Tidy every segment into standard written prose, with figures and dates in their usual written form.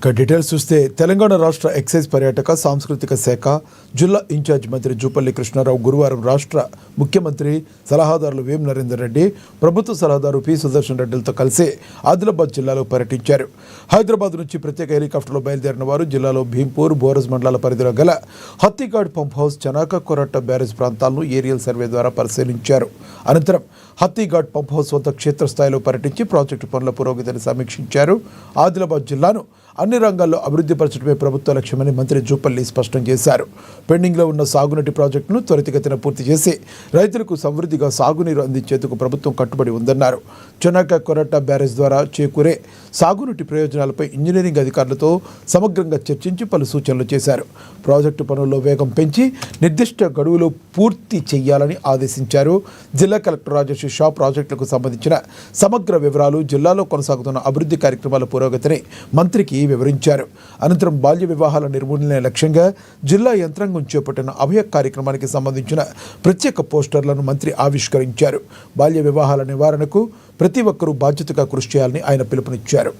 ఇక డీటెయిల్స్ చూస్తే తెలంగాణ రాష్ట్ర ఎక్సైజ్ పర్యాటక సాంస్కృతిక శాఖ జిల్లా ఇన్ఛార్జ్ మంత్రి జూపల్లి కృష్ణారావు గురువారం రాష్ట్ర ముఖ్యమంత్రి సలహాదారులు వేం నరేందర్ రెడ్డి, ప్రభుత్వ సలహాదారు పి సుదర్శన్ రెడ్డిలతో కలిసి ఆదిలాబాద్ జిల్లాలో పర్యటించారు. హైదరాబాద్ నుంచి ప్రత్యేక హెలికాప్టర్లో బయలుదేరిన వారు జిల్లాలో భీంపూర్, బోరజ్ మండలాల పరిధిలో గల హత్తిఘాట్ పంప్ హౌస్, చనాక కొరట్ట బ్యారేజ్ ప్రాంతాలను ఏరియల్ సర్వే ద్వారా పరిశీలించారు. అనంతరం హత్తిఘాట్ పంప్ హౌస్ వద్ద క్షేత్రస్థాయిలో పర్యటించి ప్రాజెక్టు పనుల పురోగతిని సమీక్షించారు. ఆదిలాబాద్ జిల్లాను అన్ని రంగాల్లో అభివృద్ధి పరచడమే ప్రభుత్వ లక్ష్యమని మంత్రి జూపల్లి స్పష్టం చేశారు. పెండింగ్లో ఉన్న సాగునీటి ప్రాజెక్టును త్వరితగతిన పూర్తి చేసి రైతులకు సమృద్ధిగా సాగునీరు అందించేందుకు ప్రభుత్వం కట్టుబడి ఉందన్నారు. చొనాక కొరట్ట బ్యారేజ్ ద్వారా చేకూరే సాగునీటి ప్రయోజనాలపై ఇంజనీరింగ్ అధికారులతో సమగ్రంగా చర్చించి పలు సూచనలు చేశారు. ప్రాజెక్టు పనుల్లో వేగం పెంచి నిర్దిష్ట గడువులో పూర్తి చేయాలని ఆదేశించారు. జిల్లా కలెక్టర్ రాజేష్ షా ప్రాజెక్టులకు సంబంధించిన సమగ్ర వివరాలు, జిల్లాలో కొనసాగుతున్న అభివృద్ధి కార్యక్రమాల పురోగతిని మంత్రికి వివరించారు. అనంతరం బాల్య వివాహాల నిర్మూలనే లక్ష్యంగా జిల్లా యంత్రాంగం చేపట్టిన అభయ కార్యక్రమానికి సంబంధించిన ప్రత్యేక పోస్టర్లను మంత్రి ఆవిష్కరించారు. బాల్య వివాహాల నివారణకు ప్రతి ఒక్కరూ బాధ్యతగా కృషి చేయాలని ఆయన పిలుపునిచ్చారు.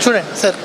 చూడండి సార్.